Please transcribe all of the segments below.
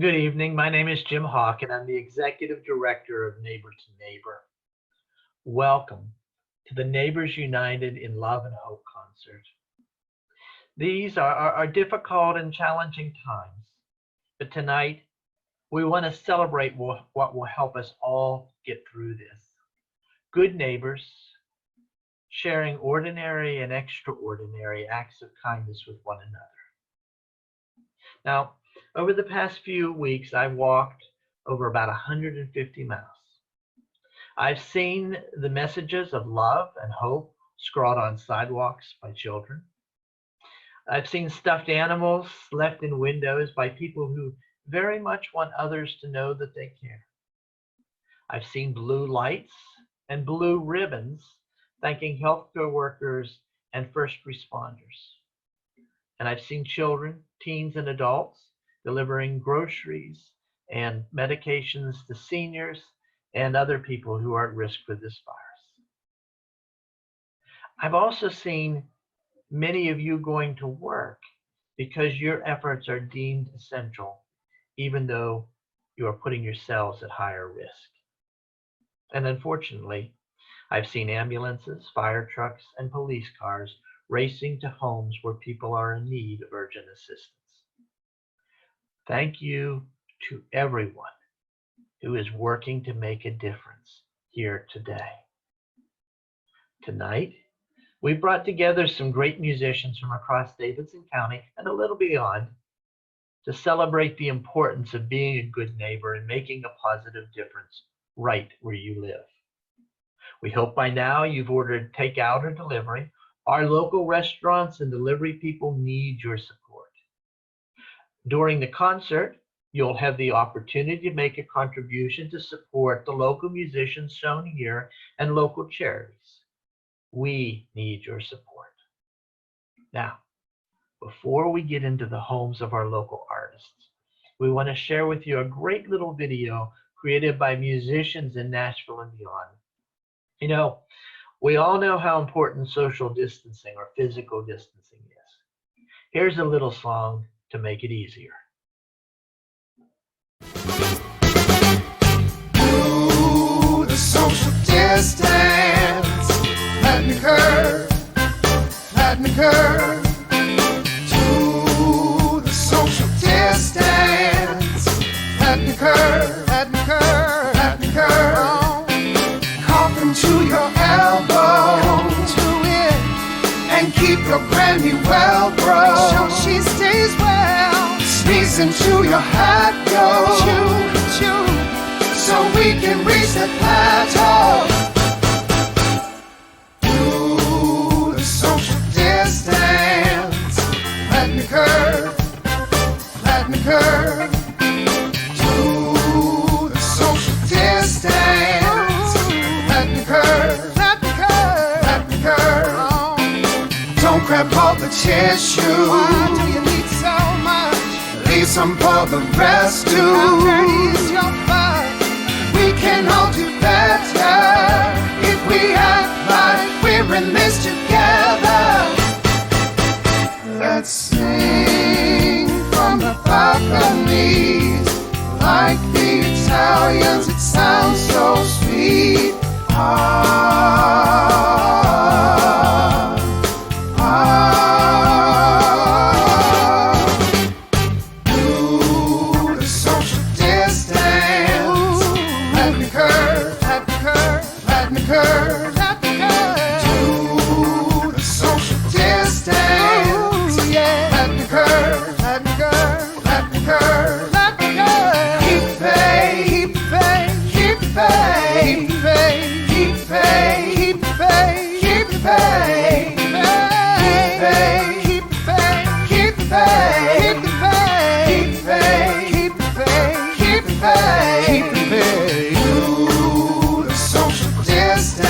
Good evening. My name is Jim Hawk, and I'm the Executive Director of Neighbor to Neighbor. Welcome to the Neighbors United in Love and Hope concert. These are difficult and challenging times, but tonight we want to celebrate what will help us all get through this. Good neighbors sharing ordinary and extraordinary acts of kindness with one another. Now, over the past few weeks, I've walked over about 150 miles. I've seen the messages of love and hope scrawled on sidewalks by children. I've seen stuffed animals left in windows by people who very much want others to know that they care. I've seen blue lights and blue ribbons thanking healthcare workers and first responders. And I've seen children, teens, and adults delivering groceries and medications to seniors and other people who are at risk for this virus. I've also seen many of you going to work because your efforts are deemed essential, even though you are putting yourselves at higher risk. And unfortunately, I've seen ambulances, fire trucks, and police cars racing to homes where people are in need of urgent assistance. Thank you to everyone who is working to make a difference here today. Tonight, we brought together some great musicians from across Davidson County and a little beyond to celebrate the importance of being a good neighbor and making a positive difference right where you live. We hope by now you've ordered takeout or delivery. Our local restaurants and delivery people need your support. During the concert, you'll have the opportunity to make a contribution to support the local musicians shown here and local charities. We need your support. Now, before we get into the homes of our local artists, we want to share with you a great little video created by musicians in Nashville and beyond. You know, we all know how important social distancing or physical distancing is. Here's a little song to make it easier. Do the social distance. Let me curve. Let me curve. Do the social distance. Let me curve. Let me curve. Let me curve. Cough into your elbow. To it. And keep your granny well, bro. So she stays well. Sneeze into your hat, yo. Chew, chew. So we can reach the plateau. Do the social distance. Let me curve. Let me curve. Do the social distance. Let me curve. Let me curve. Let me curve. Don't grab all the tissue. Why do you need so much? Leave some for the rest too. How dirty is your butt? We can all do better if we act like we're in this together. Let's sing from the balconies like the Italians. It sounds so sweet. Do the social distance. Let me curve. Let me curve. Let me curve. Let me curve. Do the social distance. Yeah. Let me curve. Let me curve. Let me curve. Let me curve. Keep faith. Keep faith. Keep faith. Keep faith. Keep faith. Keep faith. Keep faith. Keep faith. Keep faith. Keep faith. Keep faith. Keep faith. Keep faith. Keep faith. Do the social distance.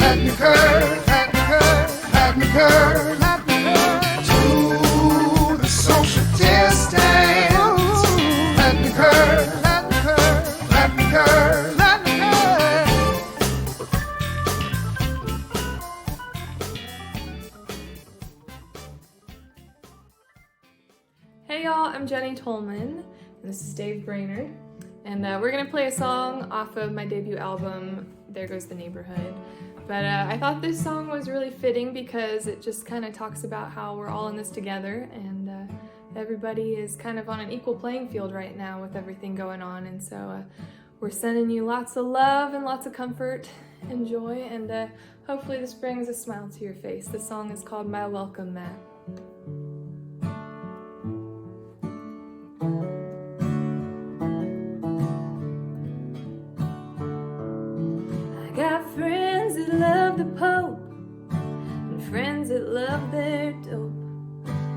Let me curve. Let me curve. Let me curve. Let me curve. Do the social distance. Let me curve. Let me curve. Let me curve. Let me curve. Hey y'all, I'm Jenny Tolman, and this is Dave Brainerd, and we're gonna play a song off of my debut album, There Goes the Neighborhood. But I thought this song was really fitting because it just kind of talks about how we're all in this together, and everybody is kind of on an equal playing field right now with everything going on, and so we're sending you lots of love and lots of comfort and joy, and hopefully this brings a smile to your face. The song is called My Welcome Mat. Got friends that love the Pope and friends that love their dope.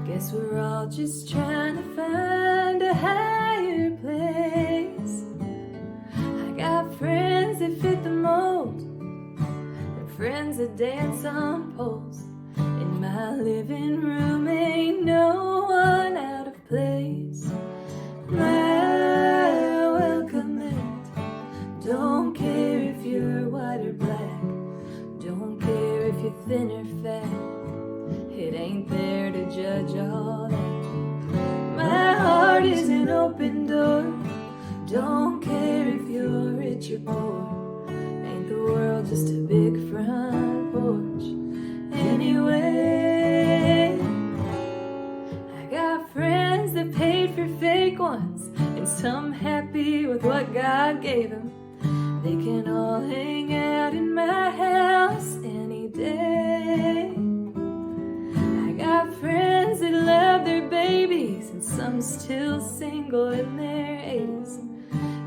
Guess we're all just trying to find a higher place. I got friends that fit the mold and friends that dance on poles. In my living room ain't no one out of place. My welcome mat, don't care if you're white or black, don't care if you're thin or fat, it ain't there to judge all that. My heart is an open door, don't care if you're rich or poor, ain't the world just a big front porch anyway. I got friends that paid for fake ones, and some happy with what God gave them. They can all hang out in my house any day. I got friends that love their babies, and some still single in their 80s.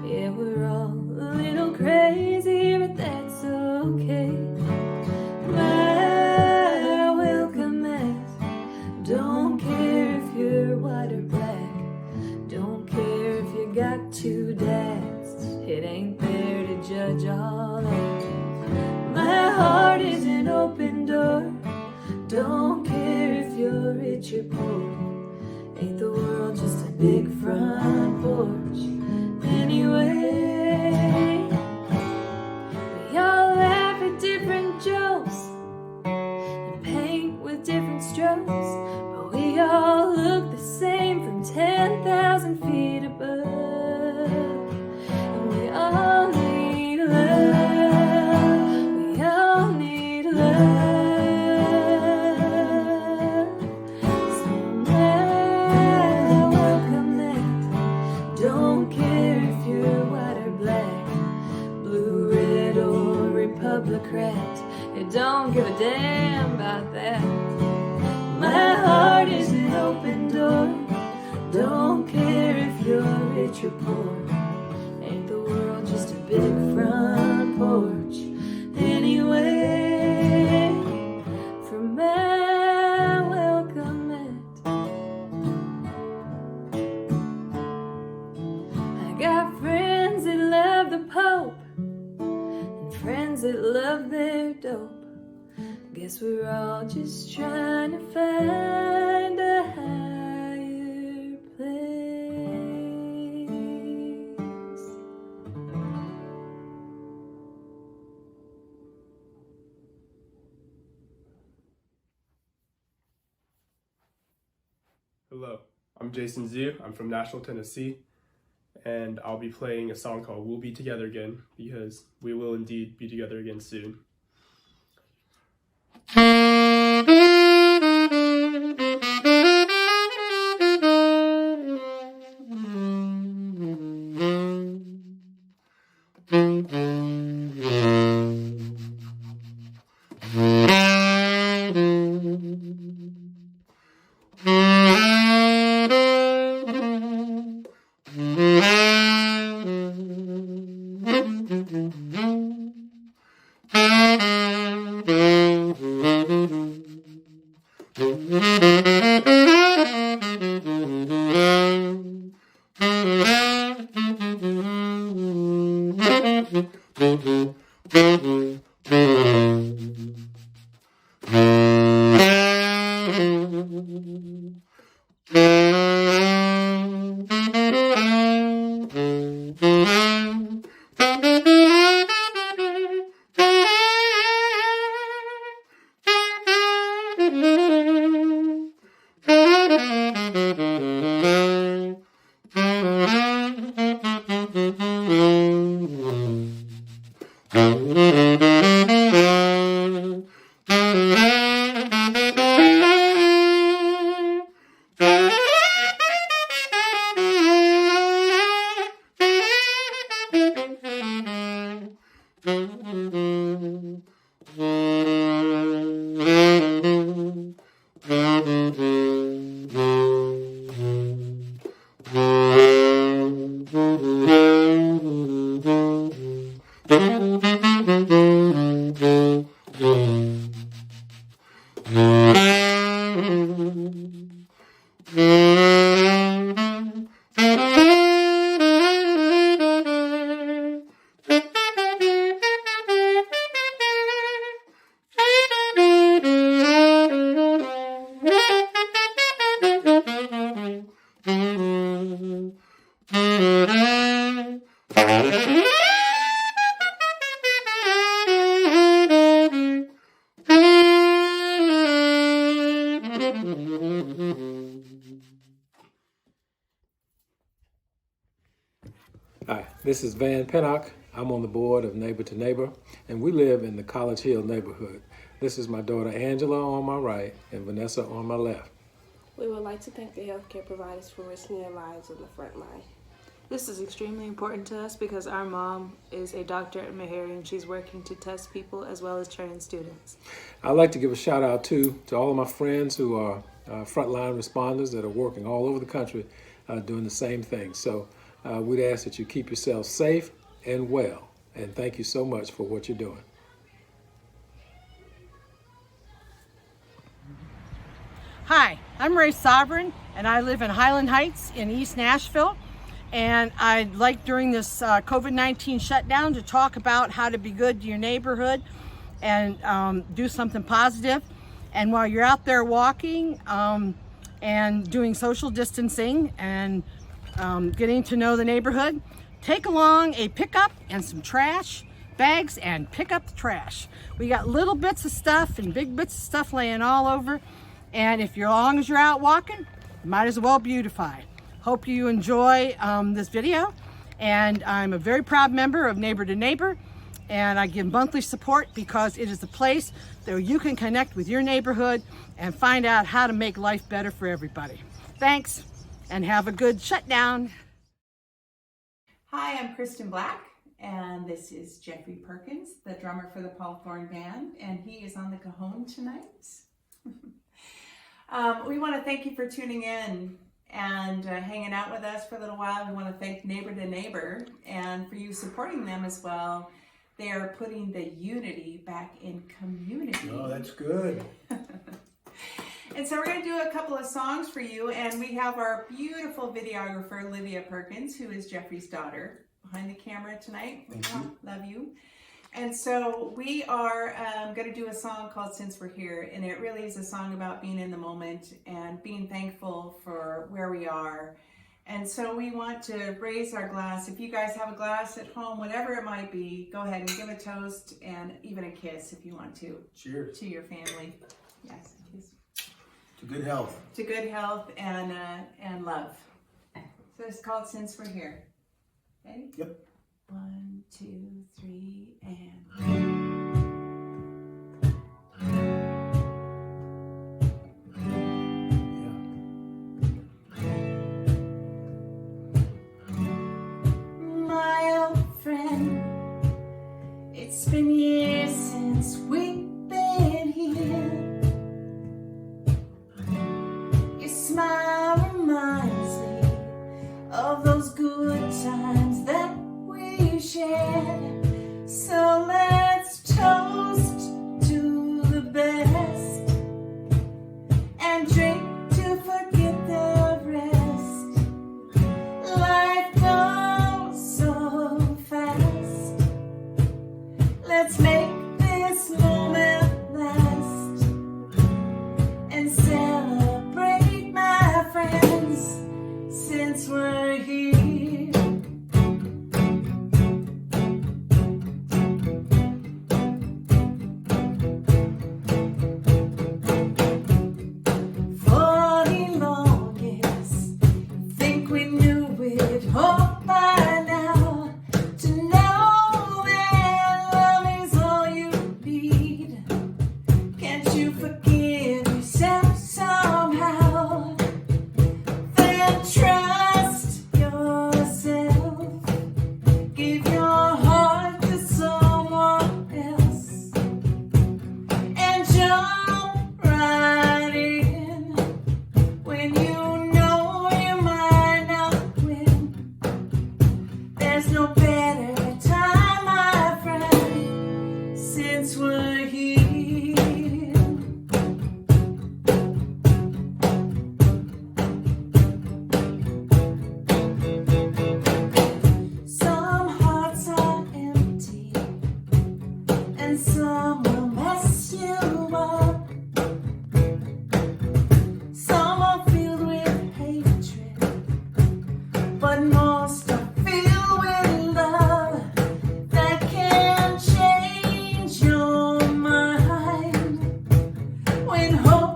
Yeah, we're all a little crazy, but that's okay. My welcome mat, don't care if you're white or black, don't care if you got two dads, it ain't there to judge all that. My heart is an open door, don't care if you're rich or poor, ain't the world just a big front porch anyway. We all laugh at different jokes and paint with different strokes, but we all look the same from 10,000 feet above. And we all need love, we all need love. So my welcome mat, don't care if you're white or black, blue, red, or Republican, it don't give a damn about that. My heart is an open door, don't care if you're rich or poor, ain't the world just a big front porch anyway. For my welcome mat, I got friends that love the Pope and friends that love their dope. Guess we're all just trying to find a higher place. Hello, I'm Jason Zhu. I'm from Nashville, Tennessee, and I'll be playing a song called We'll Be Together Again, because we will indeed be together again soon. Hi, this is Van Pennock. I'm on the board of Neighbor to Neighbor, and we live in the College Hill neighborhood. This is my daughter Angela on my right and Vanessa on my left. We would like to thank the healthcare providers for risking their lives on the front line. This is extremely important to us because our mom is a doctor at Meharry and she's working to test people as well as train students. I'd like to give a shout out to all of my friends who are frontline responders that are working all over the country doing the same thing. So we'd ask that you keep yourself safe and well, and thank you so much for what you're doing. Hi, I'm Ray Sovereign, and I live in Highland Heights in East Nashville. And I'd like during this COVID-19 shutdown to talk about how to be good to your neighborhood and do something positive. And while you're out there walking and doing social distancing and getting to know the neighborhood, take along a pickup and some trash bags and pick up the trash. We got little bits of stuff and big bits of stuff laying all over. And if you're, as long as you're out walking, you might as well beautify. Hope you enjoy this video. And I'm a very proud member of Neighbor to Neighbor. And I give monthly support because it is a place that you can connect with your neighborhood and find out how to make life better for everybody. Thanks, and have a good shutdown. Hi, I'm Kristen Black, and this is Jeffrey Perkins, the drummer for the Paul Thorne Band, and he is on the cajon tonight. We want to thank you for tuning in and hanging out with us for a little while. We want to thank Neighbor to Neighbor and for you supporting them as well. They are putting the unity back in community. Oh, that's good. And so we're going to do a couple of songs for you, and we have our beautiful videographer, Olivia Perkins, who is Jeffrey's daughter, behind the camera tonight. Thank you. Love you. And so we are going to do a song called Since We're Here, and it really is a song about being in the moment and being thankful for where we are. And so we want to raise our glass. If you guys have a glass at home, whatever it might be, go ahead and give a toast and even a kiss if you want to. Cheers. To your family. Yes, kiss. To good health. To good health and love. So it's called Since We're Here. Ready? Yep. 1, 2, 3, and... My old friend, it's been years since we've been here. Your smile reminds me of those good times that we shared. So let's toast to the best and drink to forget the rest. Life goes so fast. Let's make this moment last and celebrate, my friends, since we're here.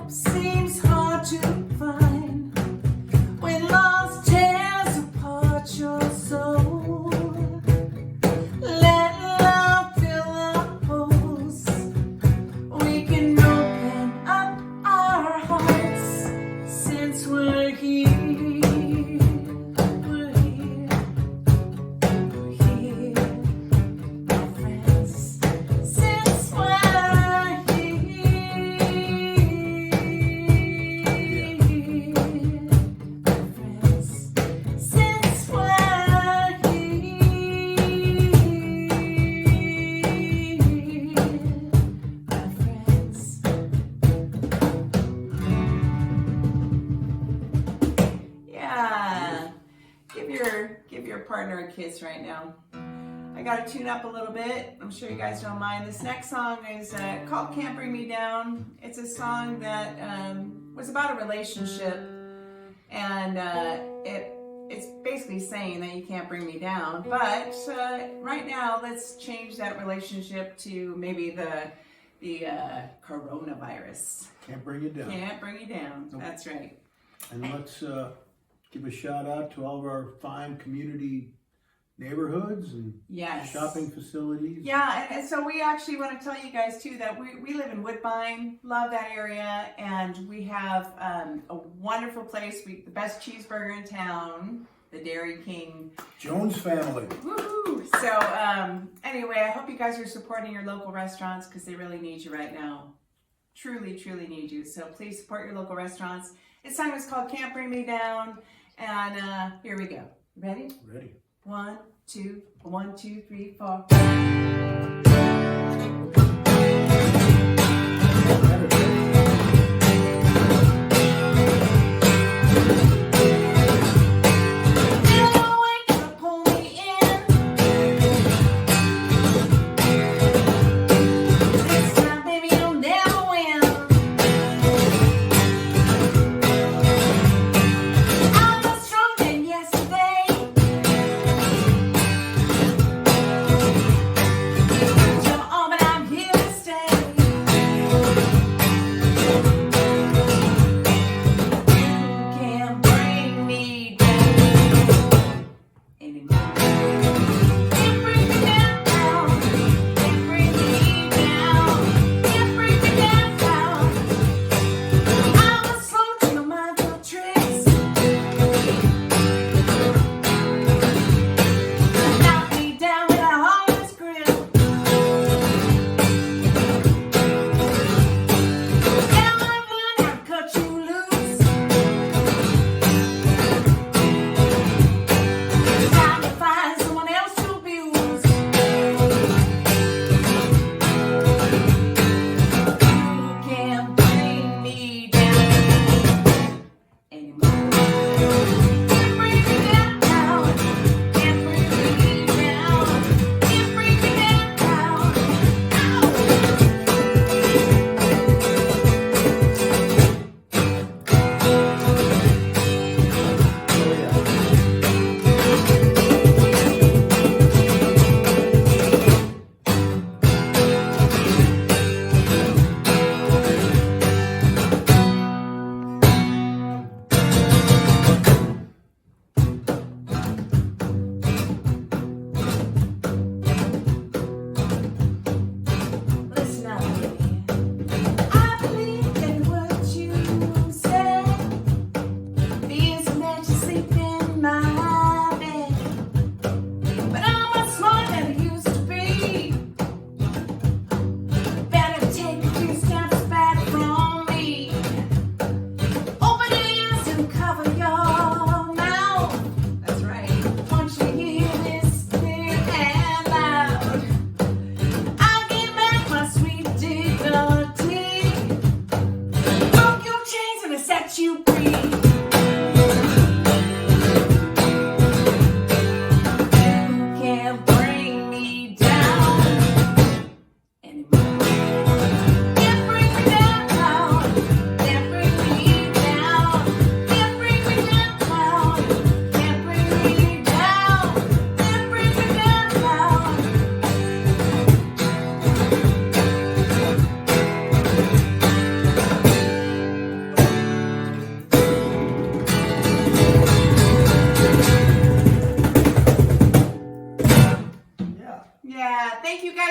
seems hard to find when lost tears apart your soul. Let love fill our holes. We can open up our hearts since we're here. We're here. We're here, my friends. Since we're here, my friends. Since we're Yeah, give your partner a kiss right now. I got to tune up a little bit. I'm sure you guys don't mind. This next song is called "Can't Bring Me Down." It's a song that was about a relationship, and it's basically saying that you can't bring me down. But right now, let's change that relationship to maybe the coronavirus. Can't bring you down. Can't bring you down. Nope. That's right. And let's give a shout out to all of our fine community neighborhoods and Yes. shopping facilities. Yeah, and so we actually want to tell you guys too that we live in Woodbine, love that area, and we have a wonderful place, the best cheeseburger in town, the Dairy King. Jones family. Woohoo! So anyway, I hope you guys are supporting your local restaurants because they really need you right now. Truly, truly need you. So please support your local restaurants. This song is called "Can't Bring Me Down," and here we go. Ready? Ready. 1, 2, 1, 2, 3, 4.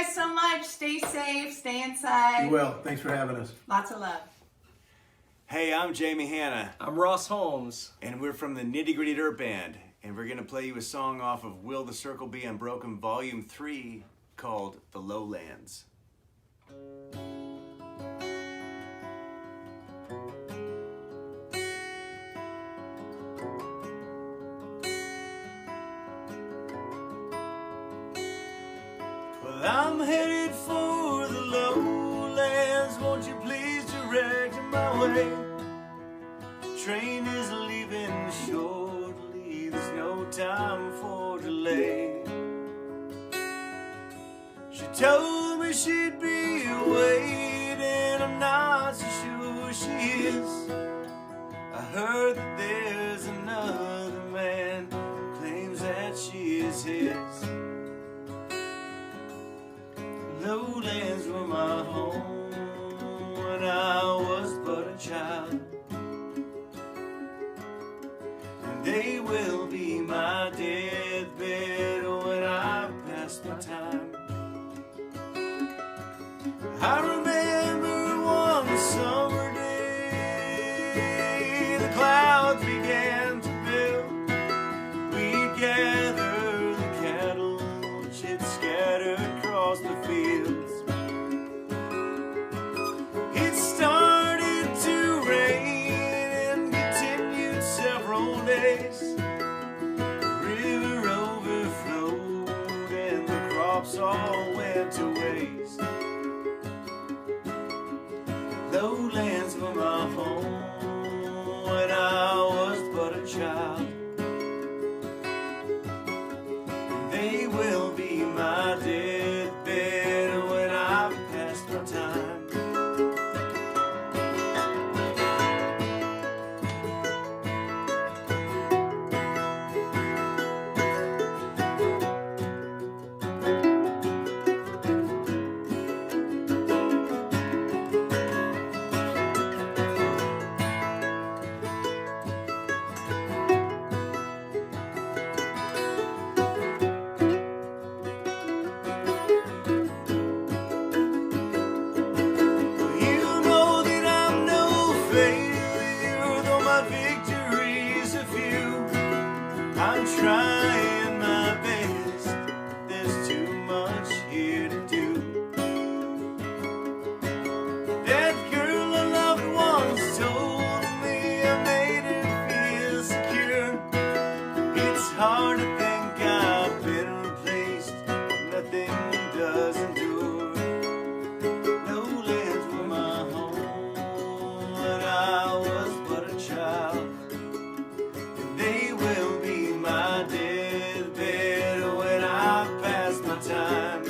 guys so much. Stay safe, stay inside. You will. Thanks for having us. Lots of love. Hey, I'm Jamie Hanna. I'm Ross Holmes. And we're from the Nitty Gritty Dirt Band. And we're going to play you a song off of Will the Circle Be Unbroken Volume 3 called The Lowlands. Well, I'm headed for the lowlands. Won't you please direct my way? Train is leaving shortly. There's no time for delay. She told me she'd be waiting. I'm not so sure she is. I heard that there's another man who claims that she is his. Lowlands were my home when I was but a child, and they will be my deathbed when I pass my time. I remember one summer day, the clouds began to build. We'd gather the cattle, she'd scattered across the fields. It started to rain and continued several days. The river overflowed and the crops all went to waste. Lowlands were my home when I was but a child, and they will be my deathbed when I've passed my time. I'm trying my best, there's too much here to do. That girl I loved once told me I made her feel secure. It's hard to think I've been replaced, nothing does endure. Lowlands were my home when I was but a child, and they will be my deathbed when I pass my time.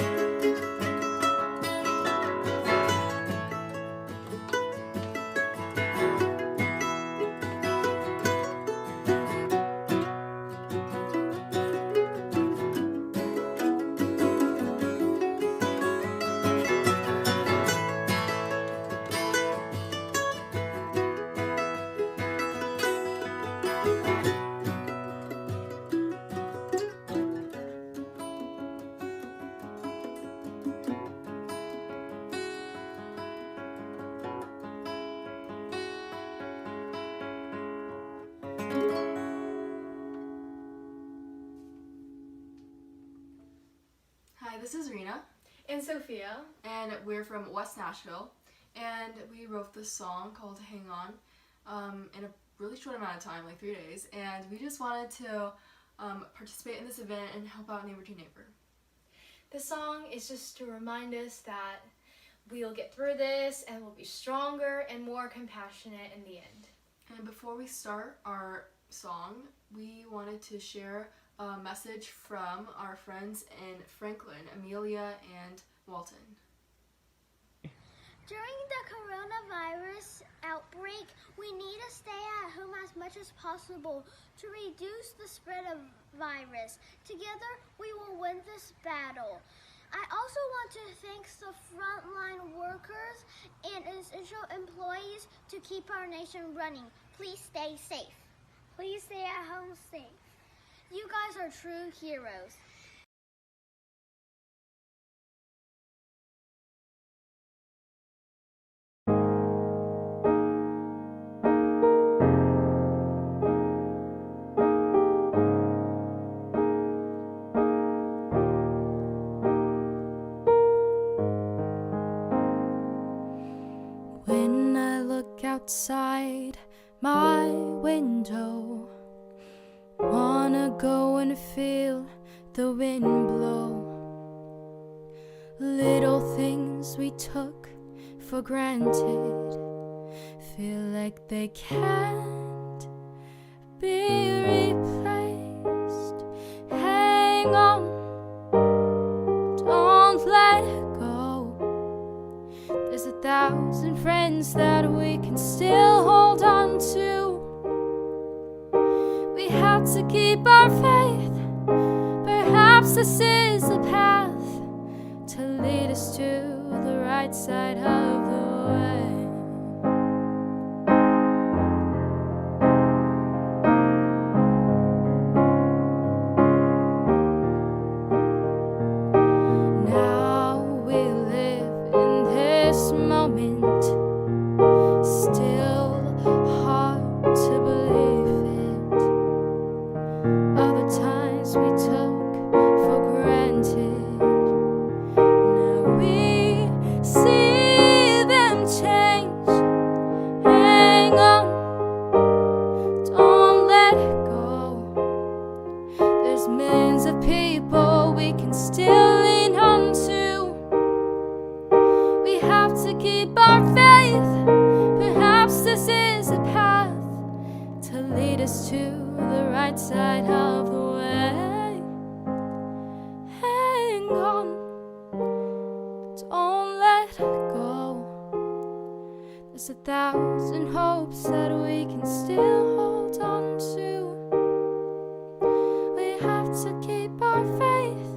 Hi, this is Rena. And Sophia. And we're from West Nashville. And we wrote this song called Hang On in a really short amount of time, like 3 days. And we just wanted to participate in this event and help out neighbor to neighbor. The song is just to remind us that we'll get through this and we'll be stronger and more compassionate in the end. And before we start our song, we wanted to share a message from our friends in Franklin, Amelia and Walton. During the coronavirus outbreak, we need to stay at home as much as possible to reduce the spread of virus. Together, we will win this battle. I also want to thank the frontline workers and essential employees to keep our nation running. Please stay safe. Please stay at home safe. You guys are true heroes. outside my window. Wanna go and feel the wind blow. Little things we took for granted feel like they can't be replaced. Hang on, don't let go. There's 1,000 friends that we can still hold on to. We have to keep our faith. Perhaps this is the path to lead us to the right side of the way. Now we live in this moment, still hard to believe it. Other times we took for granted. Now we see them change. Hang on, don't let go. There's millions of people we can still lean on to. We have to keep our faith. Perhaps this is a path to lead us to the right side of the way. Hang on, don't let go. There's 1,000 hopes that we can still hold on to. We have to keep our faith.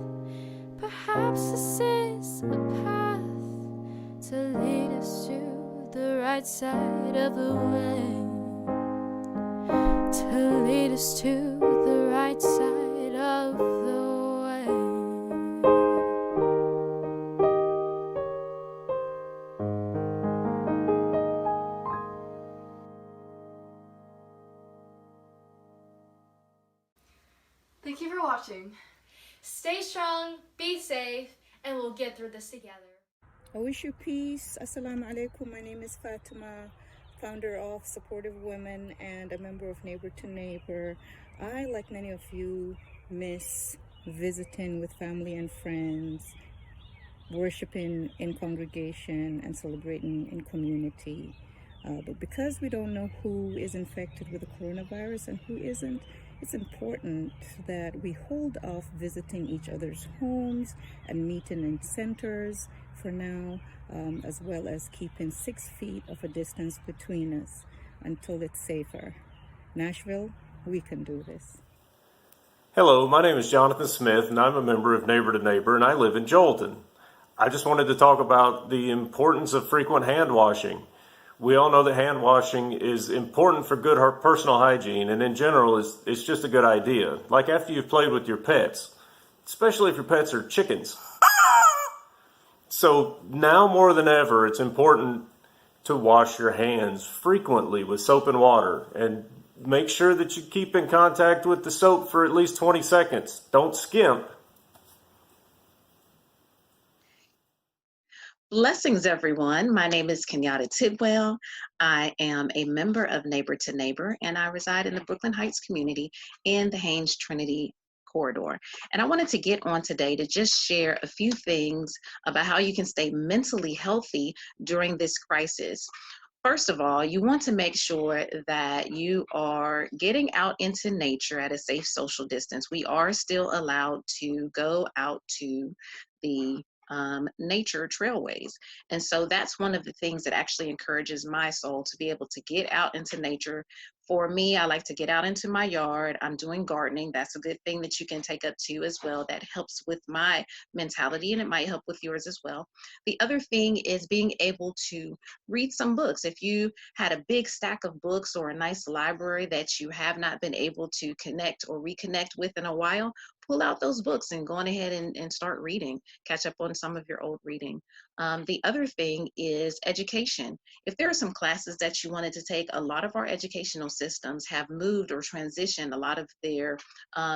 Perhaps this is a path to lead us to the right side of the way. To lead us to the right side of the way. Thank you for watching. Stay strong, be safe, and we'll get through this together. I wish you peace. Assalamu alaikum. My name is Fatima, founder of Supportive Women and a member of Neighbor to Neighbor. I, like many of you, miss visiting with family and friends, worshiping in congregation and celebrating in community. But because we don't know who is infected with the coronavirus and who isn't, it's important that we hold off visiting each other's homes and meeting in centers for now, as well as keeping 6 feet of a distance between us until it's safer. Nashville, we can do this. Hello, my name is Jonathan Smith, and I'm a member of Neighbor to Neighbor, and I live in Jolton. I just wanted to talk about the importance of frequent hand washing. We all know that hand washing is important for good personal hygiene, and in general, it's just a good idea. Like after you've played with your pets, especially if your pets are chickens. So now more than ever, it's important to wash your hands frequently with soap and water, and make sure that you keep in contact with the soap for at least 20 seconds. Don't skimp. Blessings, everyone. My name is Kenyatta Tidwell. I am a member of Neighbor to Neighbor, and I reside in the Brooklyn Heights community in the Haynes Trinity corridor. And I wanted to get on today to just share a few things about how you can stay mentally healthy during this crisis. First of all, you want to make sure that you are getting out into nature at a safe social distance. We are still allowed to go out to the nature trailways. And so that's one of the things that actually encourages my soul to be able to get out into nature. For me, I like to get out into my yard. I'm doing gardening. That's a good thing that you can take up to as well. That helps with my mentality, and it might help with yours as well. The other thing is being able to read some books. If you had a big stack of books or a nice library that you have not been able to connect or reconnect with in a while, pull out those books and go on ahead and start reading. Catch up on some of your old reading. The other thing is education. If there are some classes that you wanted to take, a lot of our educational systems have moved or transitioned a lot of their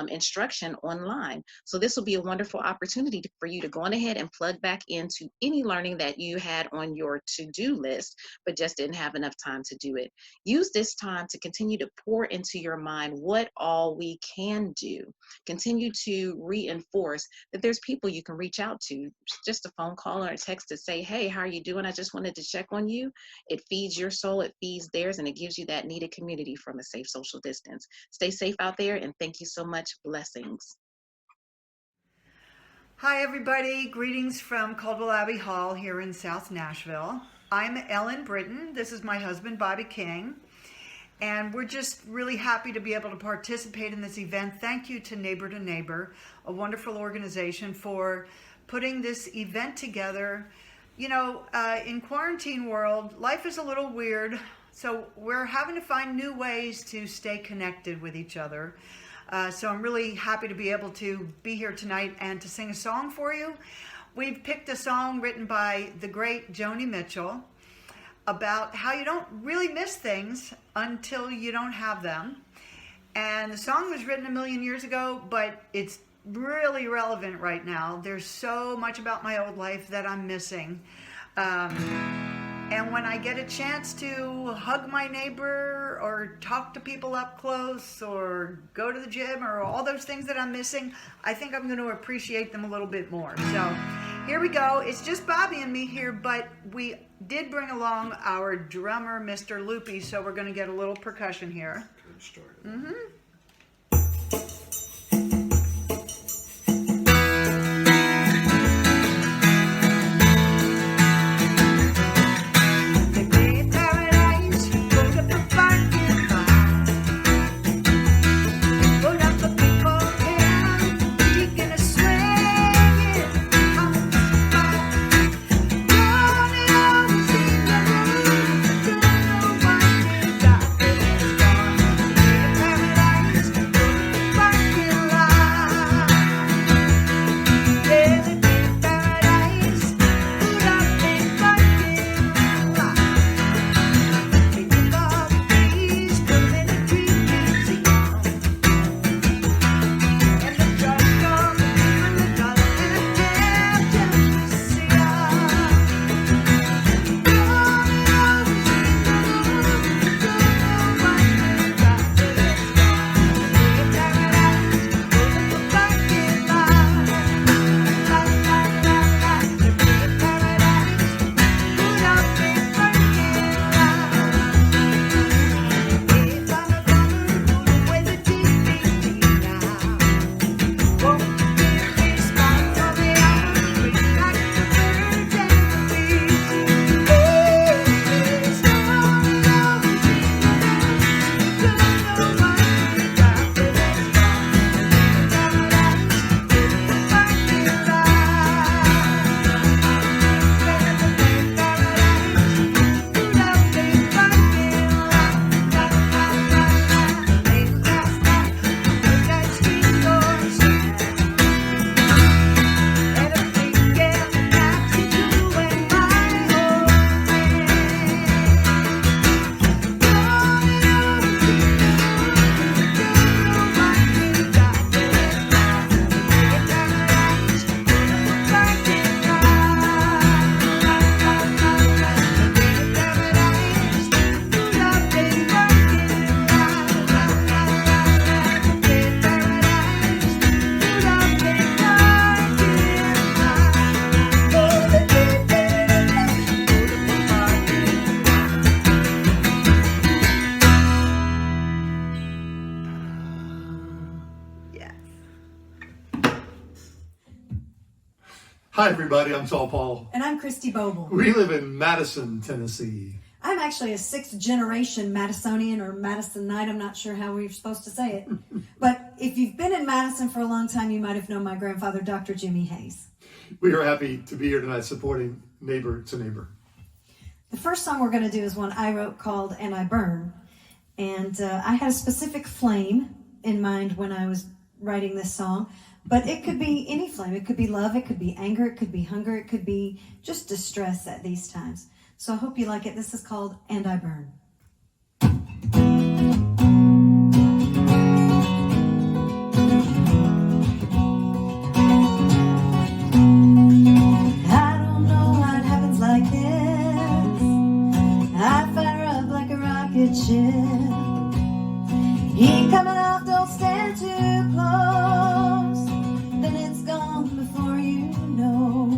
instruction online. So this will be a wonderful opportunity for you to go on ahead and plug back into any learning that you had on your to-do list, but just didn't have enough time to do it. Use this time to continue to pour into your mind what all we can do. Continue to reinforce that there's people you can reach out to. Just a phone call or a text to say, hey, how are you doing? I just wanted to check on you. It feeds your soul, it feeds theirs, and it gives you that needed community from a safe social distance. Stay safe out there, and thank you so much. Blessings. Hi, everybody. Greetings from Caldwell Abbey Hall here in South Nashville. I'm Ellen Britton. This is my husband, Bobby King. And we're just really happy to be able to participate in this event. Thank you to Neighbor, a wonderful organization, for putting this event together. You know, in quarantine world, life is a little weird, so we're having to find new ways to stay connected with each other. So I'm really happy to be able to be here tonight and to sing a song for you. We've picked a song written by the great Joni Mitchell about how you don't really miss things until you don't have them. And the song was written a million years ago, but it's really relevant right now. There's so much about my old life that I'm missing. And when I get a chance to hug my neighbor or talk to people up close or go to the gym or all those things that I'm missing, I think I'm going to appreciate them a little bit more. So here we go. It's just Bobby and me here, but we did bring along our drummer, Mr. Loopy, so we're going to get a little percussion here. Good start. Mm-hmm. Hi, everybody. I'm Saul Paul. And I'm Christy Boble. We live in Madison, Tennessee. I'm actually a sixth generation Madisonian or Madisonite. I'm not sure how we're supposed to say it. But if you've been in Madison for a long time, you might have known my grandfather, Dr. Jimmy Hayes. We are happy to be here tonight supporting Neighbor to Neighbor. The first song we're going to do is one I wrote called And I Burn. And I had a specific flame in mind when I was writing this song. But it could be any flame. It could be love. It could be anger. It could be hunger. It could be just distress at these times. So I hope you like it. This is called And I Burn. I don't know what happens like this. I fire up like a rocket ship. Heat coming off, don't stand too close. Then it's gone before you know.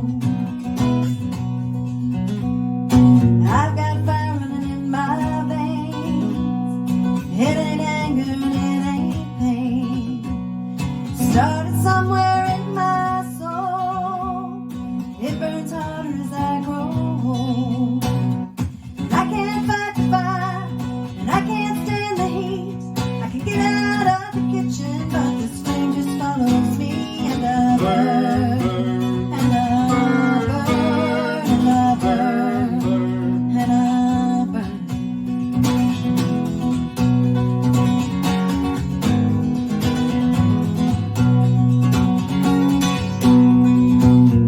I've got fire running in my veins. It ain't anger and it ain't pain. Started somewhere in my soul. It burns harder as I grow old. And I can't fight the fire, and I can't stand the heat. I can get out of the kitchen, but this flame just follows me, and I burn, and I burn, and I burn, and I burn.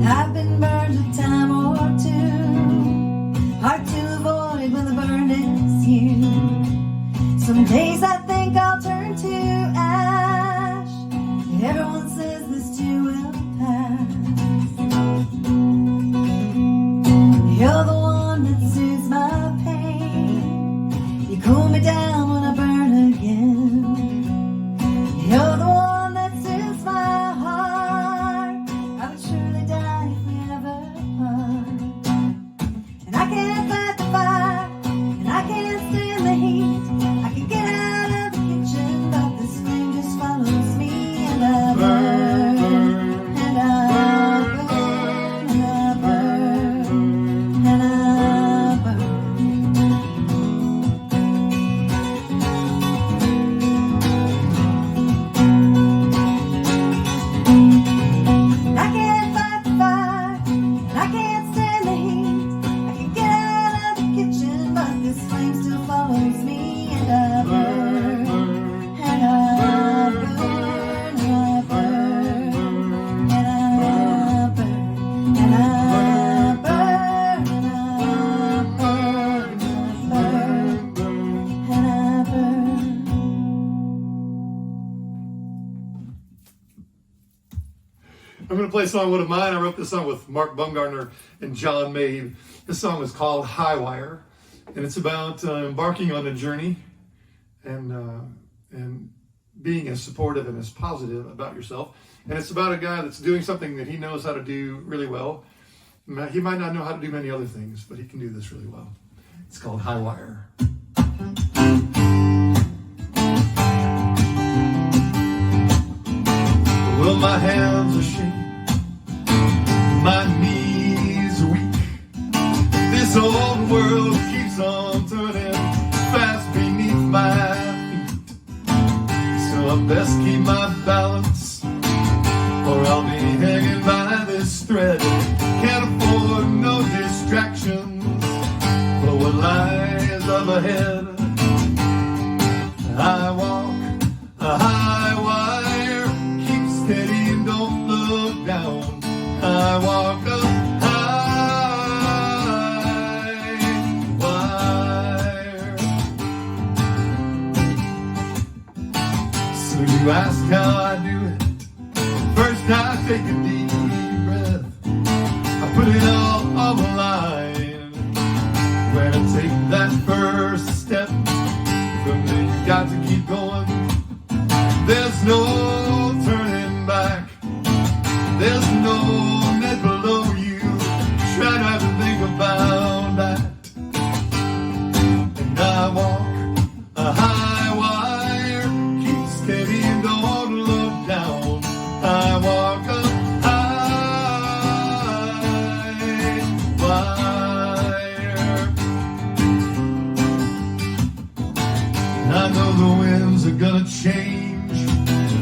I've been burned a time or two, hard to avoid when the burn is you. Some days I think I'll turn to ash. Everyone says this too will pass. You're the one that soothes my pain. You cool me down when I burn again. You're the one that soothes my heart. I would surely die if we ever part. And I can't fight the fire, and I can't stand the heat. I can get out of the kitchen, but this flame just follows me, and I burn, and I burn, and I burn, and I burn. And I can't fight the fire, and I can't stand the heat. I can get out of the kitchen, but this flame still follows me, and I burn, and I burn, and I burn, and I burn, and I burn, and I burn, and I burn, and I burn. I'm going to play a song, one of mine. I wrote this song with Mark Bumgarner and John Mabe. This song is called High Wire, and it's about embarking on a journey and being as supportive and as positive about yourself. And it's about a guy that's doing something that he knows how to do really well. He might not know how to do many other things, but he can do this really well. It's called High Wire. Well, my hands are shaking, my knees are weak. This old world keeps on turning fast beneath my feet. So I best keep my balance, or I'll be hanging by this thread. Can't afford no distractions for what lies up ahead. I walk a high wire, keep steady and don't look down. I walk a high wire. So you ask how I do it. First I take a deep breath, I put it all on the line. When I take that first step, from there you got to keep going. There's no turning back, there's no net below you. Try not to think about that. And I walk a high wire, keep steady and don't look down. I walk a high wire. And I know the winds are gonna change,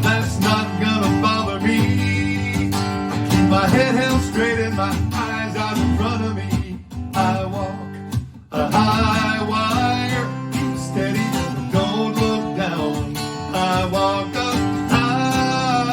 that's not gonna bother me. I keep my head held straight and my eyes out in front of me. I walk a high wire, keep steady, don't look down. I walk a high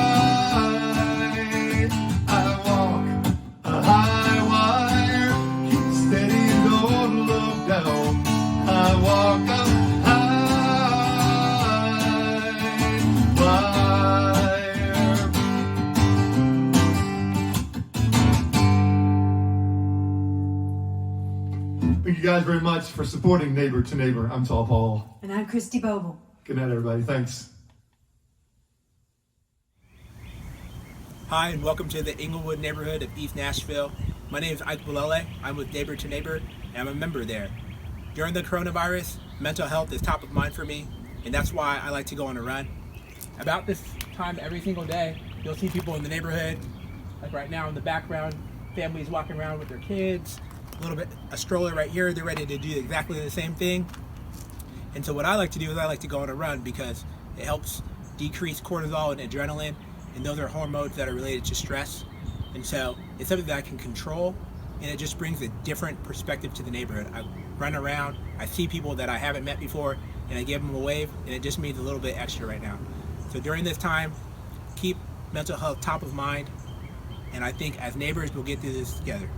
guys very much for supporting Neighbor to Neighbor. I'm Tall Paul. And I'm Christy Boble. Good night, everybody. Thanks. Hi, and welcome to the Inglewood neighborhood of East Nashville. My name is Ike Bulele. I'm with Neighbor to Neighbor, and I'm a member there. During the coronavirus, mental health is top of mind for me, and that's why I like to go on a run. About this time every single day, you'll see people in the neighborhood, like right now in the background, families walking around with their kids, a stroller right here, they're ready to do exactly the same thing. And so what I like to do is I like to go on a run because it helps decrease cortisol and adrenaline, and those are hormones that are related to stress. And so it's something that I can control, and it just brings a different perspective to the neighborhood. I run around, I see people that I haven't met before, and I give them a wave, and it just means a little bit extra right now. So during this time, keep mental health top of mind, and I think as neighbors, we'll get through this together.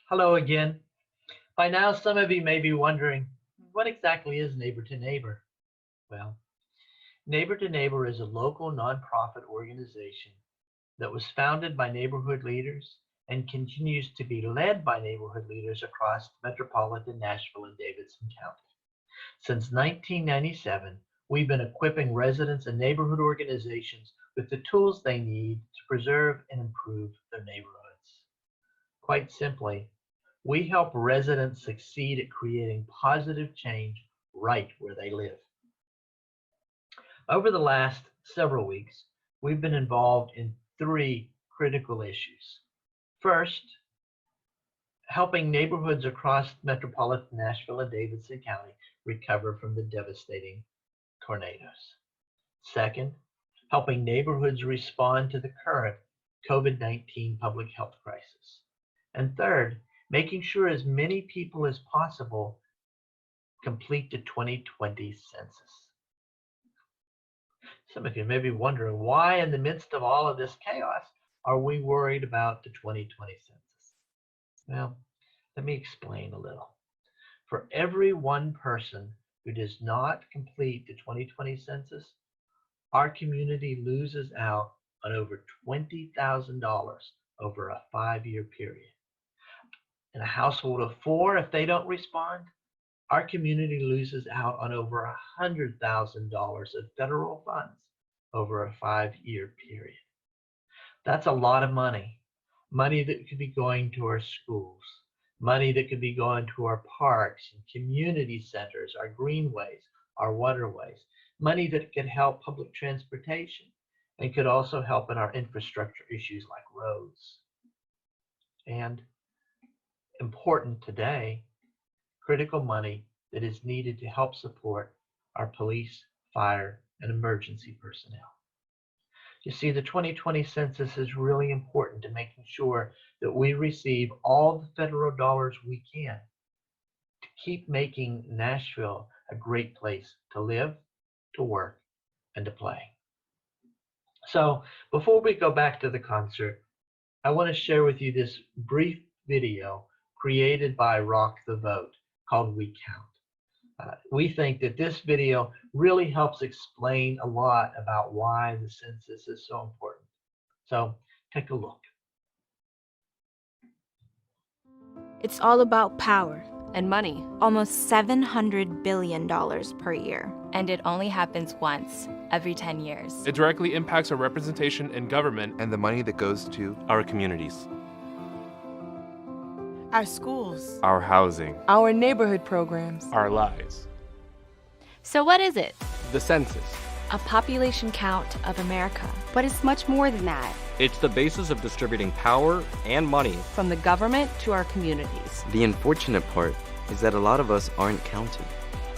Hello again. By now, some of you may be wondering, what exactly is Neighbor to Neighbor? Well, Neighbor to Neighbor is a local nonprofit organization that was founded by neighborhood leaders and continues to be led by neighborhood leaders across metropolitan Nashville and Davidson County. Since 1997, we've been equipping residents and neighborhood organizations with the tools they need to preserve and improve their neighborhoods. Quite simply, we help residents succeed at creating positive change right where they live. Over the last several weeks, we've been involved in 3 critical issues. First, helping neighborhoods across metropolitan Nashville and Davidson County recover from the devastating tornadoes. Second, helping neighborhoods respond to the current COVID-19 public health crisis. And third, making sure as many people as possible complete the 2020 census. Some of you may be wondering why, in the midst of all of this chaos, are we worried about the 2020 census? Well, let me explain a little. For every one person who does not complete the 2020 census, our community loses out on over $20,000 over a 5-year period. In a household of 4, if they don't respond, our community loses out on over $100,000 of federal funds over a 5-year period. That's a lot of money. Money that could be going to our schools, money that could be going to our parks and community centers, our greenways, our waterways, money that could help public transportation and could also help in our infrastructure issues like roads. And important today, critical money that is needed to help support our police, fire, and emergency personnel. You see, the 2020 census is really important to making sure that we receive all the federal dollars we can to keep making Nashville a great place to live, to work, and to play. So before we go back to the concert, I want to share with you this brief video created by Rock the Vote called We Count. We think that this video really helps explain a lot about why the census is so important. So take a look. It's all about power and money. Almost $700 billion per year. And it only happens once every 10 years. It directly impacts our representation in government and the money that goes to our communities. Our schools, Our housing, our neighborhood programs. our lives. So what is it? The census. A population count of America. But it's much more than that. It's the basis of distributing power and money. From the government to our communities. The unfortunate part is that a lot of us aren't counted.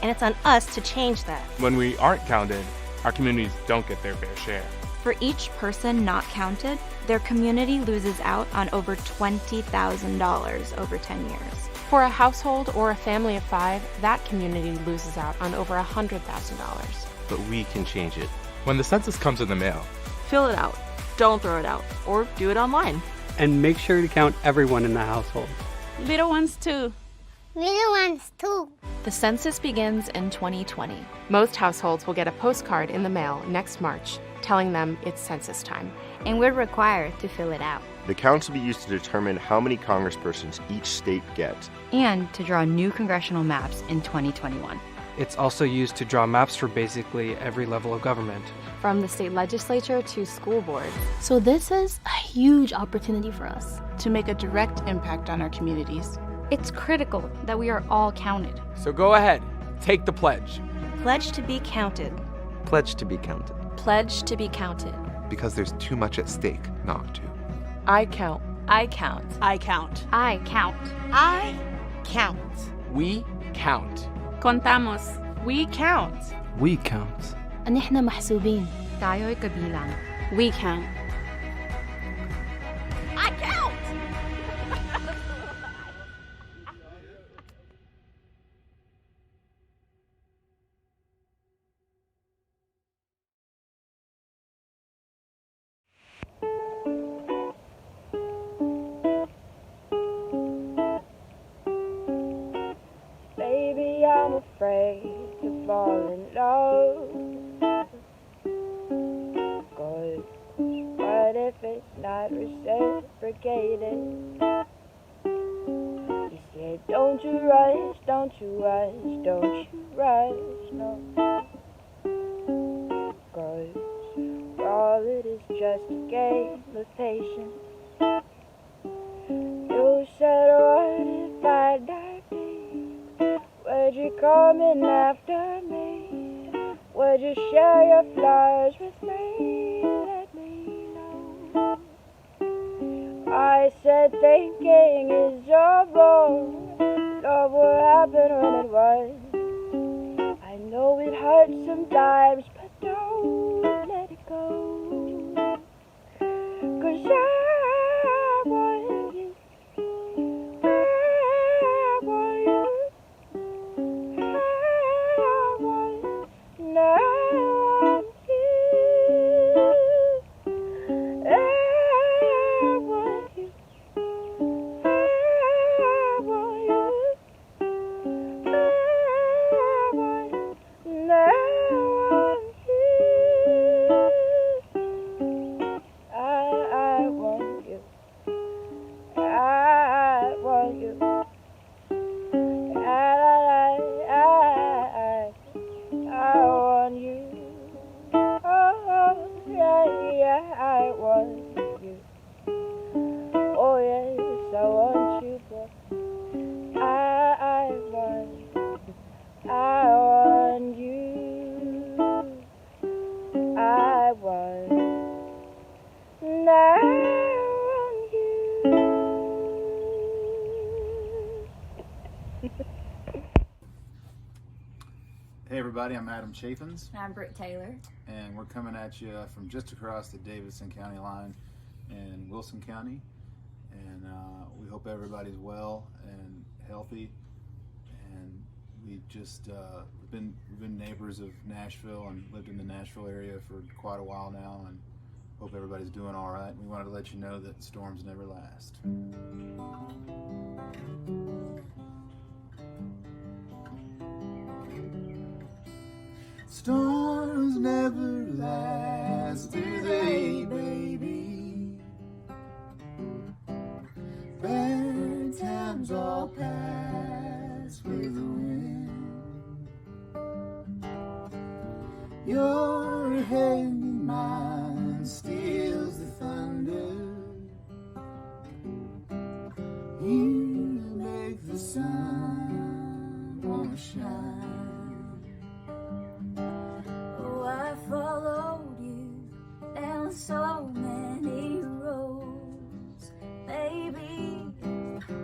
And it's on us to change that. When we aren't counted, our communities don't get their fair share. For each person not counted, their community loses out on over $20,000 over 10 years. For a household or a family of 5, that community loses out on over $100,000. But we can change it. When the census comes in the mail, Fill it out. Don't throw it out. Or do it online. And make sure to count everyone in the household. Little ones too. Little ones too. The census begins in 2020. Most households will get a postcard in the mail next March telling them it's census time. And we're required to fill it out. The counts will be used to determine how many congresspersons each state gets. And to draw new congressional maps in 2021. It's also used to draw maps for basically every level of government, from the state legislature to school boards. So this is a huge opportunity for us to make a direct impact on our communities. It's critical that we are all counted. So go ahead, take the pledge. Pledge to be counted. Pledge to be counted. Pledge to be counted. Because there's too much at stake not to. I count. I count. I count. I count. I count. We count. Contamos. We count. We count. أن إحنا محسوبين. Tayo'y kabilang. We count. I count! Baby, I'm afraid to fall in love. Good. What if it's not reciprocated? He said, don't you rush, don't you rush, don't you rush, no. Cause all it is just a game of patience. You said, what if I died? Would you come in after me? Would you share your flowers with me? Let me know. I said thinking is so wrong. Love will happen when it was. I know it hurts sometimes, but don't let it go. 'Cause I want you. I want you. Hey everybody, I'm Adam Chaffins. And I'm Britt Taylor. And we're coming at you from just across the Davidson County line in Wilson County. And we hope everybody's well and healthy. And we just, we've been neighbors of Nashville and lived in the Nashville area for quite a while now, and hope everybody's doing all right. We wanted to let you know that storms never last. Storms never last, do they, baby? Bad times all pass with the wind. Your hand in mine steals the thunder. You make the sun wanna shine. I followed you down so many roads, baby.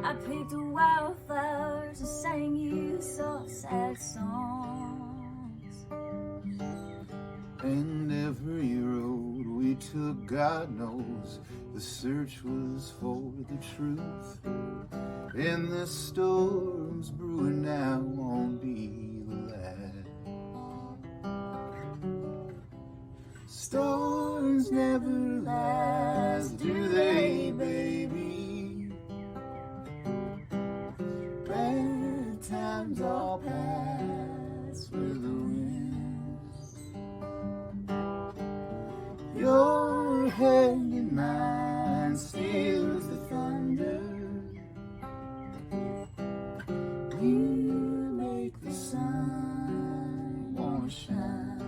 I picked wildflowers and sang you soft, sad songs. And every road we took, God knows, the search was for the truth. And the storms brewing now won't be the last. Storms never last, do they, baby? Bad times all pass with the winds. Your hand in mine still wanna shine.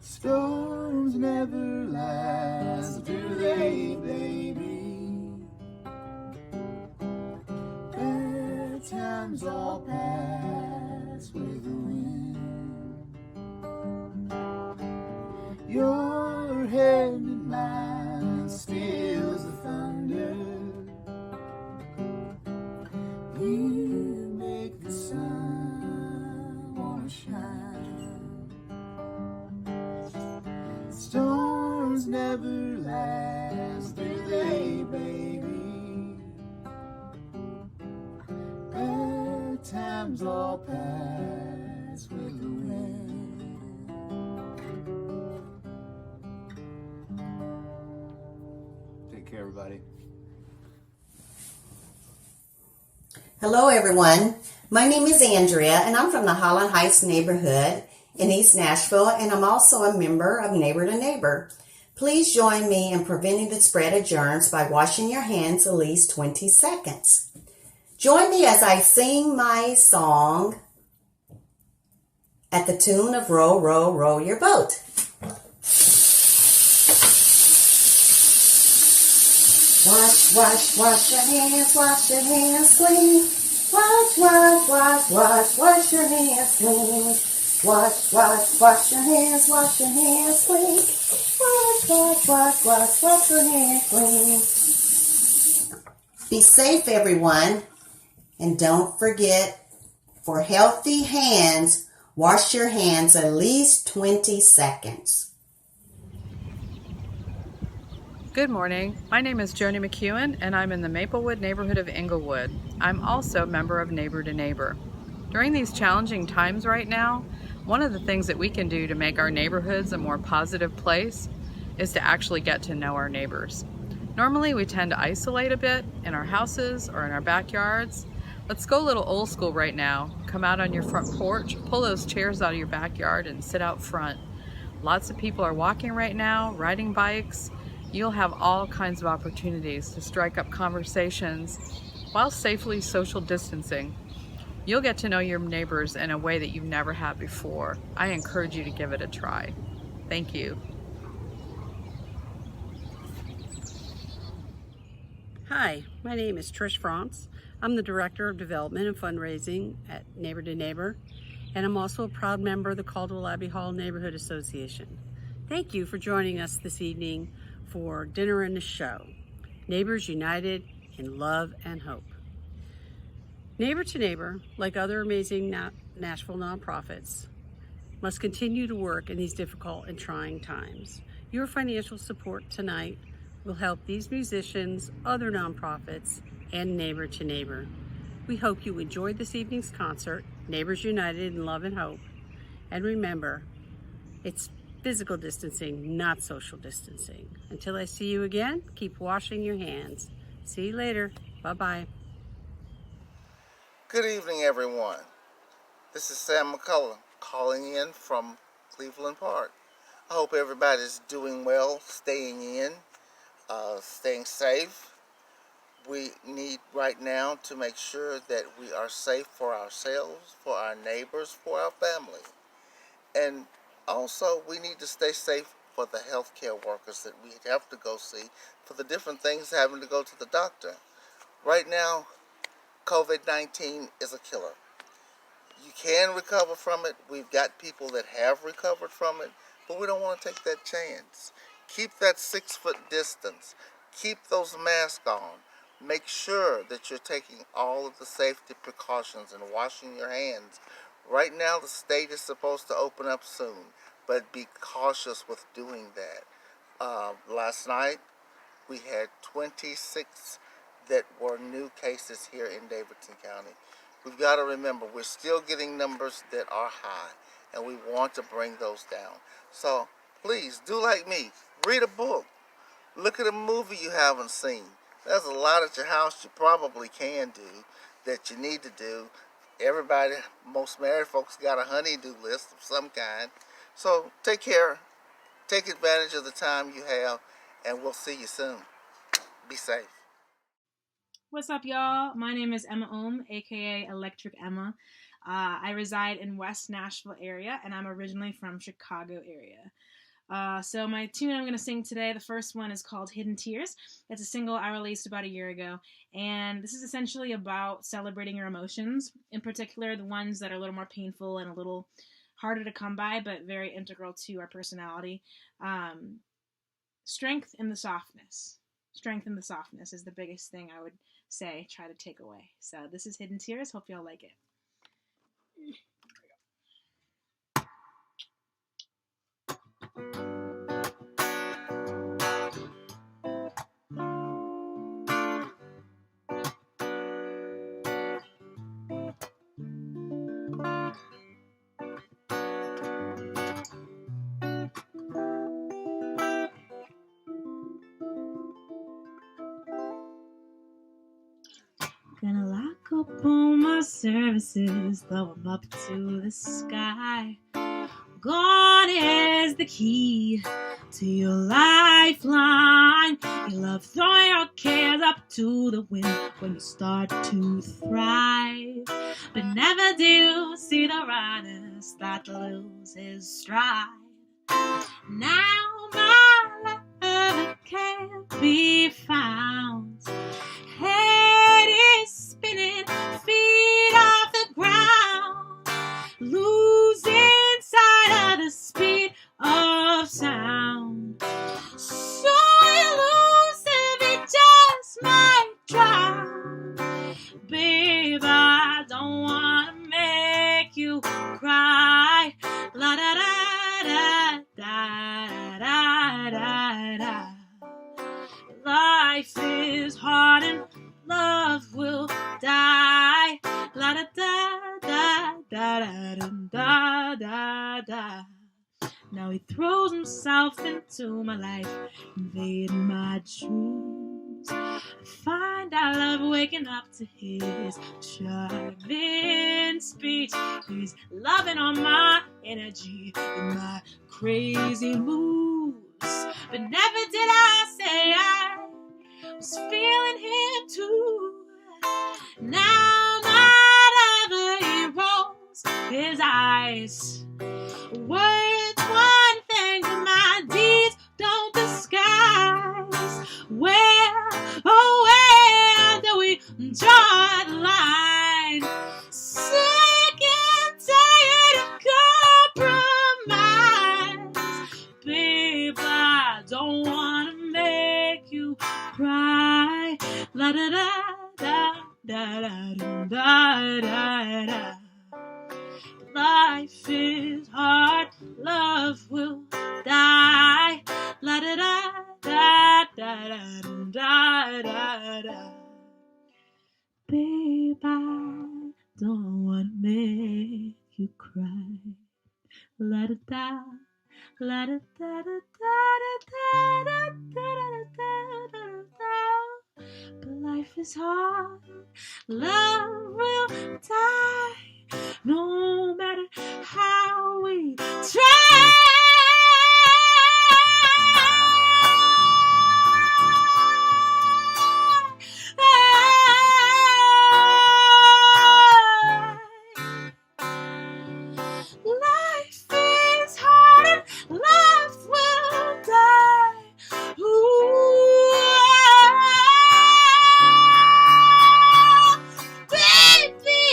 Storms never last, do they, baby? Bad times all pass with the wind. Your hand in mine steals the thunder. You make the sun wanna shine. Storms never last, do they, baby? Bad times all pass with the wind. Take care, everybody. Hello, everyone. My name is Andrea, and I'm from the Highland Heights neighborhood in East Nashville, and I'm also a member of Neighbor to Neighbor. Please join me in preventing the spread of germs by washing your hands at least 20 seconds. Join me as I sing my song at the tune of Row, Row, Row Your Boat. Wash, wash, wash your hands clean. Wash, wash, wash, wash, wash your hands clean. Wash, wash, wash your hands clean. Wash, wash, wash, wash, wash your hands clean. Be safe, everyone. And don't forget, for healthy hands, wash your hands at least 20 seconds. Good morning. My name is Joni McEwen, and I'm in the Maplewood neighborhood of Inglewood. I'm also a member of Neighbor to Neighbor. During these challenging times right now, one of the things that we can do to make our neighborhoods a more positive place is to actually get to know our neighbors. Normally we tend to isolate a bit in our houses or in our backyards. Let's go a little old school right now. Come out on your front porch, pull those chairs out of your backyard and sit out front. Lots of people are walking right now, riding bikes. You'll have all kinds of opportunities to strike up conversations while safely social distancing. You'll get to know your neighbors in a way that you've never had before. I encourage you to give it a try. Thank you. Hi, my name is Trish France. I'm the Director of Development and Fundraising at Neighbor to Neighbor, and I'm also a proud member of the Caldwell Abbey Hall Neighborhood Association. Thank you for joining us this evening for dinner and a show. Neighbors united in love and hope. Neighbor to Neighbor, like other amazing Nashville nonprofits, must continue to work in these difficult and trying times. Your financial support tonight will help these musicians, other nonprofits, and Neighbor to Neighbor. We hope you enjoyed this evening's concert, Neighbors United in Love and Hope. And remember, it's physical distancing, not social distancing. Until I see you again, keep washing your hands. See you later. Bye-bye. Good evening, everyone. This is Sam McCullough calling in from Cleveland Park. I hope everybody's doing well, staying in, staying safe. We need right now to make sure that we are safe for ourselves, for our neighbors, for our family. And also, we need to stay safe for the healthcare workers that we have to go see for the different things having to go to the doctor. Right now, COVID-19 is a killer. You can recover from it. We've got people that have recovered from it, but we don't want to take that chance. Keep that 6-foot distance. Keep those masks on. Make sure that you're taking all of the safety precautions and washing your hands. Right now, the state is supposed to open up soon, but be cautious with doing that. Last night, we had 26 that were new cases here in Davidson County. We've got to remember, we're still getting numbers that are high, and we want to bring those down. So please, do like me. Read a book. Look at a movie you haven't seen. There's a lot at your house you probably can do that you need to do everybody, most married folks got a honey-do list of some kind. So take care, take advantage of the time you have, and we'll see you soon. Be safe. What's up, y'all? My name is Emma Ohm, aka Electric Emma. I reside in West Nashville area, and I'm originally from Chicago area. So my tune I'm going to sing today, the first one is called Hidden Tears. It's a single I released about a year ago, and this is essentially about celebrating your emotions, in particular the ones that are a little more painful and a little harder to come by, but very integral to our personality. Strength in the softness. Strength in the softness is the biggest thing I would say, try to take away. So this is Hidden Tears. Hope y'all like it. Gonna lock up all my services, throw them up to the sky. Gone is the key to your lifeline. You love throwing your cares up to the wind when you start to thrive. But never do you see the runner start to lose his stride. Now my love can't be found. Head is spinning, feet off the ground, losing sight of the speed of sound. So elusive, it just might drown. Babe, I don't wanna make you cry. La da da da da da da da. Life is hard and love will die. La da da da da da da da da. Now he throws himself into my life, invading my dreams. I find I love waking up to his charming speech. He's loving on my energy and my crazy moves. But never did I say I was feeling him too. Now my lover, he rolls his eyes. Words one thing, but my deeds don't disguise. Where, oh where do we draw the line? Sick and tired of compromise. Babe, I don't wanna make you cry. La da da da da da da da da. Life is hard, love will die. La da da da da da da da. Babe, I don't wanna make you cry. La da da. La da da da da da da da da da da. But life is hard, love will die, no matter how we try. Life is hard and love will die. Ooh, baby,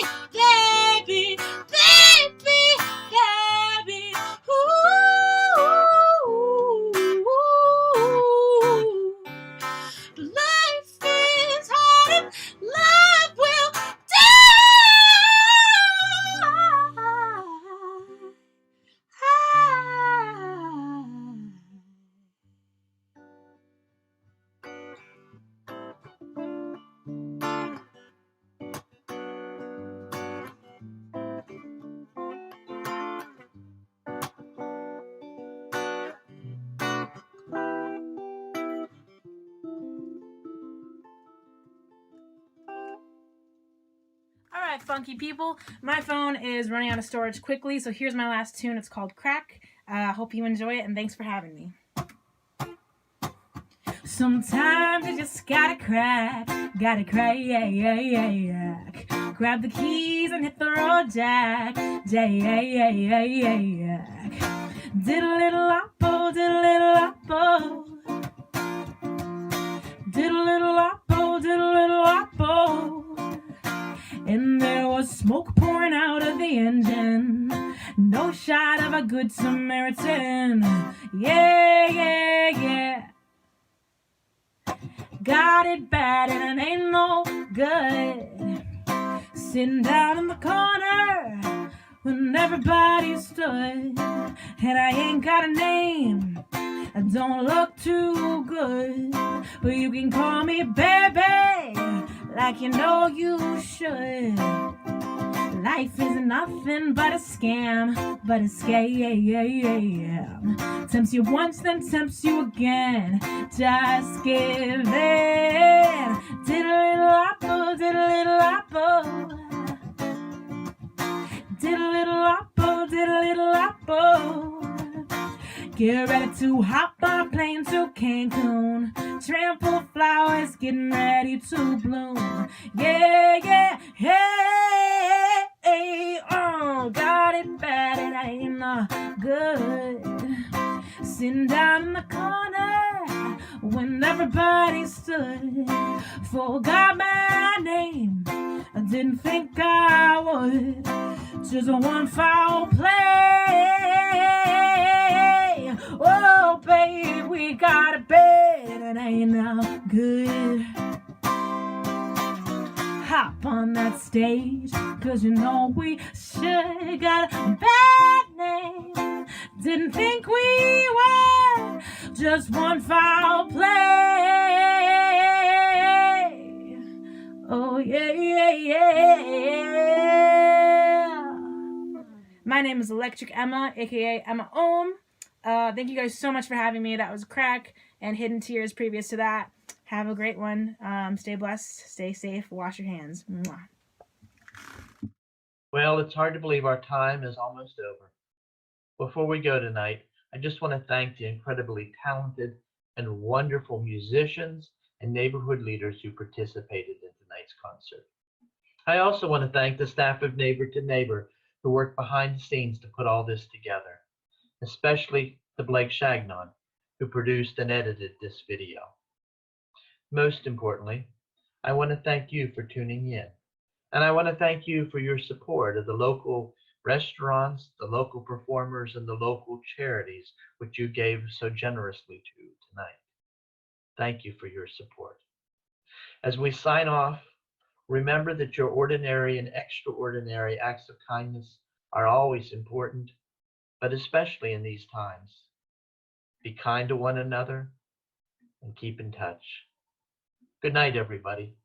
Hi, funky people. My phone is running out of storage quickly, so here's my last tune. It's called Crack. Hope you enjoy it, and thanks for having me. Sometimes you just gotta crack, yeah. Grab the keys and hit the road, Jack. Diddle-little apple, diddle-little apple. Diddle-little apple, diddle-little apple. And there was smoke pouring out of the engine. No shot of a good Samaritan. Yeah. Got it bad and it ain't no good. Sitting down in the corner when everybody stood. And I ain't got a name, I don't look too good, but you can call me baby, like you know you should. Life is nothing but a scam, but a scam. Tempts you once, then tempts you again. Just give in. Diddle-little apple, diddle-little apple. Diddle-little apple, diddle-little apple. Get ready to hop on a plane to Cancun. Trample flowers getting ready to bloom. Yeah. Got it bad, it ain't no good. Sitting down in the corner when everybody stood. Forgot my name, I didn't think I would. Just one foul play. Oh, babe, we got a bed, it ain't no good. Hop on that stage, cause you know we should. Got a bad name, didn't think we were. Just one foul play. Oh yeah. My name is Electric Emma, aka Emma Ohm. Thank you guys so much for having me. That was Crack and Hidden Tears previous to that. Have a great one. Stay blessed, stay safe, wash your hands. Mwah. Well, it's hard to believe our time is almost over. Before we go tonight, I just want to thank the incredibly talented and wonderful musicians and neighborhood leaders who participated in tonight's concert. I also want to thank the staff of Neighbor to Neighbor who worked behind the scenes to put all this together, especially to Blake Shagnon, who produced and edited this video. Most importantly, I want to thank you for tuning in. And I want to thank you for your support of the local restaurants, the local performers, and the local charities which you gave so generously to tonight. Thank you for your support. As we sign off, remember that your ordinary and extraordinary acts of kindness are always important, but especially in these times. Be kind to one another and keep in touch. Good night, everybody.